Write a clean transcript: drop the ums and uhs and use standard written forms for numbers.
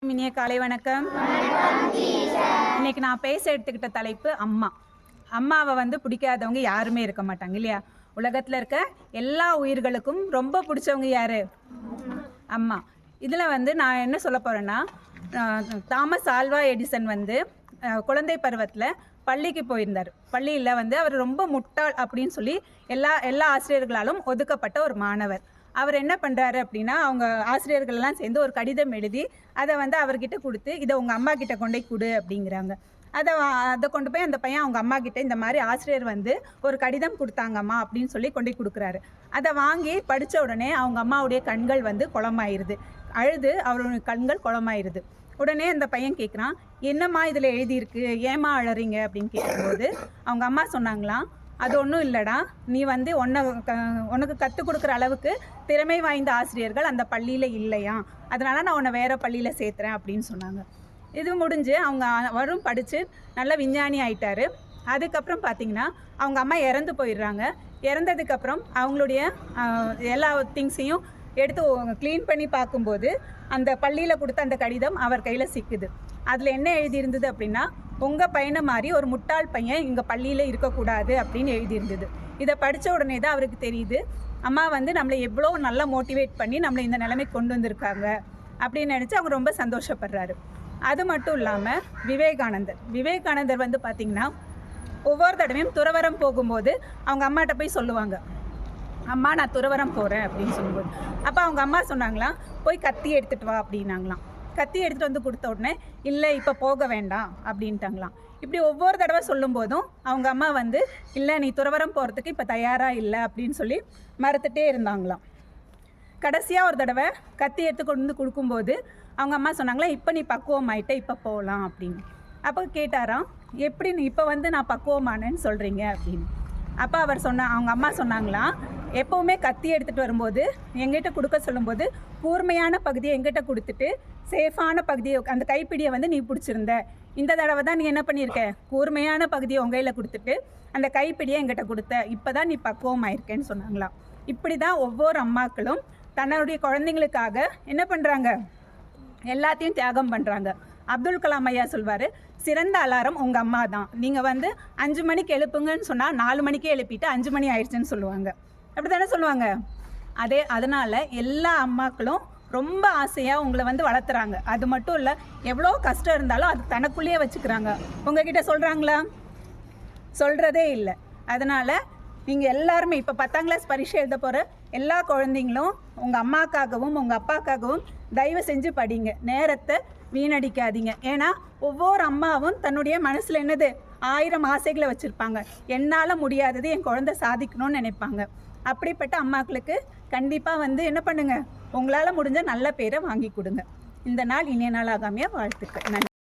இனிய காலை வணக்கம். இன்னைக்கு நான் பேச எடுத்துக்கிட்ட தலைப்பு அம்மா. அம்மாவை பிடிக்காதவங்க யாருமே இருக்க மாட்டாங்க இல்லையா? உலகத்தில் இருக்க எல்லா உயிர்களுக்கும் ரொம்ப பிடிச்சவங்க யாரு? அம்மா. இதில் நான் என்ன சொல்ல போகிறேன்னா, தாமஸ் ஆல்வா எடிசன் குழந்தை பருவத்தில் பள்ளிக்கு போயிருந்தார். பள்ளியில் அவர் ரொம்ப முட்டாள் அப்படின்னு சொல்லி எல்லா ஆசிரியர்களாலும் ஒதுக்கப்பட்ட ஒரு மாணவர். அவர் என்ன பண்ணுறாரு அப்படின்னா, அவங்க ஆசிரியர்கள்லாம் சேர்ந்து ஒரு கடிதம் எழுதி அதை அவர்கிட்ட கொடுத்து, இதை உங்கள் அம்மா கிட்ட கொண்டு கொடு அப்படிங்கிறாங்க. அதை கொண்டு போய் அந்த பையன் அவங்க அம்மா கிட்ட, இந்த மாதிரி ஆசிரியர் ஒரு கடிதம் கொடுத்தாங்கம்மா அப்படின்னு சொல்லி கொண்டு கொடுக்குறாரு. அதை வாங்கி படித்த உடனே அவங்க அம்மாவுடைய கண்கள் குளமாயிருது. அழுது அவருடைய கண்கள் குளமாயிருது. உடனே அந்த பையன் கேட்குறான், என்னம்மா இதில் எழுதியிருக்கு, ஏம்மா அழறீங்க அப்படின்னு கேட்கும்போது அவங்க அம்மா சொன்னாங்களாம், அது ஒன்றும் இல்லைடா, நீ உனக்கு கற்றுக் கொடுக்குற அளவுக்கு திறமை வாய்ந்த ஆசிரியர்கள் அந்த பள்ளியில் இல்லையா, அதனால் நான் உன்னை வேறு பள்ளியில் சேர்த்துறேன் அப்படின்னு சொன்னாங்க. இது முடிஞ்சு அவரும் படித்து நல்ல விஞ்ஞானி ஆயிட்டார். அதுக்கப்புறம் பார்த்திங்கன்னா அவங்க அம்மா இறந்து போயிடுறாங்க. இறந்ததுக்கப்புறம் அவங்களுடைய எல்லா திங்ஸையும் எடுத்து க்ளீன் பண்ணி பார்க்கும்போது அந்த பள்ளியில் கொடுத்த அந்த கடிதம் அவர் கையில் சிக்குது. அதில் என்ன எழுதியிருந்தது அப்படின்னா, உங்கள் பையனை மாதிரி ஒரு முட்டாள் பையன் இங்கே பள்ளியில் இருக்கக்கூடாது அப்படின்னு எழுதியிருந்தது. இதை படித்த உடனே தான் அவருக்கு தெரியுது, அம்மா நம்மளை எவ்வளோ நல்லா மோட்டிவேட் பண்ணி நம்மளை இந்த நிலைமைக்கு கொண்டு வந்திருக்காங்க அப்படின்னு நினச்சி அவங்க ரொம்ப சந்தோஷப்படுறாரு. அது மட்டும் இல்லாமல் விவேகானந்தர் பார்த்திங்கன்னா, ஒவ்வொரு தடவையும் துறவரம் போகும்போது அவங்க அம்மாட்ட போய் சொல்லுவாங்க, அம்மா நான் துறவரம் போகிறேன் அப்படின்னு சொல்லும்போது, அப்போ அவங்க அம்மா சொன்னாங்களாம், போய் கத்தி எடுத்துகிட்டு வா அப்படின்னாங்களாம். கத்தி எடுத்துகிட்டு கொடுத்த உடனே, இல்லை இப்போ போக வேண்டாம் அப்படின்ட்டாங்களாம். இப்படி ஒவ்வொரு தடவை சொல்லும் போதும் அவங்க அம்மா இல்லை நீ துறவரம் போகிறதுக்கு இப்போ தயாராக இல்லை அப்படின்னு சொல்லி மறுத்துட்டே இருந்தாங்களாம். கடைசியாக ஒரு தடவை கத்தி எடுத்து கொடுக்கும்போது அவங்க அம்மா சொன்னாங்களா, இப்போ நீ பக்குவம் ஆகிட்ட, இப்போ போகலாம் அப்படின்னு. அப்போ கேட்டாராம், எப்படி நீ இப்போ நான் பக்குவமானேன்னு சொல்கிறீங்க அப்படின்னு. அப்போ அவங்க அம்மா சொன்னாங்களாம், எப்போவுமே கத்தி எடுத்துகிட்டு வரும்போது எங்கிட்ட கொடுக்க சொல்லும்போது கூர்மையான பகுதியை எங்கிட்ட கொடுத்துட்டு சேஃபான பகுதியை, அந்த கைப்பிடியை நீ பிடிச்சிருந்த. இந்த தடவை தான் நீ என்ன பண்ணியிருக்க, கூர்மையான பகுதியை உங்கள் கையில் கொடுத்துட்டு அந்த கைப்பிடியை எங்கிட்ட கொடுத்த, இப்போ தான் நீ பக்குவம் ஆயிருக்கேன்னு சொன்னாங்களாம். இப்படி தான் ஒவ்வொரு அம்மாக்களும் தன்னுடைய குழந்தைங்களுக்காக என்ன பண்ணுறாங்க, எல்லாத்தையும் தியாகம் பண்ணுறாங்க. அப்துல் கலாம் ஐயா சொல்வார், சிறந்த அலாரம் உங்கள் அம்மா தான். நீங்கள் 5 மணிக்கு எழுப்புங்கன்னு சொன்னால் 4 மணிக்கே எழுப்பிட்டு 5 மணி ஆயிடுச்சுன்னு சொல்லுவாங்க. அப்படி தானே சொல்லுவாங்க. அதனால் எல்லா அம்மாக்களும் ரொம்ப ஆசையாக உங்களை வளர்த்துறாங்க. அது மட்டும் இல்லை, எவ்வளோ கஷ்டம் இருந்தாலும் அது தனக்குள்ளேயே வச்சுக்கிறாங்க. உங்ககிட்ட சொல்கிறாங்களா? சொல்கிறதே இல்லை. அதனால் நீங்கள் எல்லாருமே இப்போ 10ஆம் கிளாஸ் பரீட்சை எழுத போகிற எல்லா குழந்தைங்களும் உங்கள் அம்மாக்காகவும் உங்கள் அப்பாக்காகவும் தயவு செஞ்சு படிங்க. நேரத்தை வீணடிக்காதீங்க. ஏன்னா ஒவ்வொரு அம்மாவும் தன்னுடைய மனசில் 1000 ஆசைகளை வச்சுருப்பாங்க. என்னால் முடியாதது என் குழந்தை சாதிக்கணும்னு நினைப்பாங்க. அப்படிப்பட்ட அம்மாக்களுக்கு கண்டிப்பாக என்ன பண்ணுங்கள், உங்களால் முடிஞ்ச நல்ல பேரை வாங்கி கொடுங்க. இந்த நாள் இனிய நாள் ஆகாமையாக வாழ்த்துக்கள். நன்றி.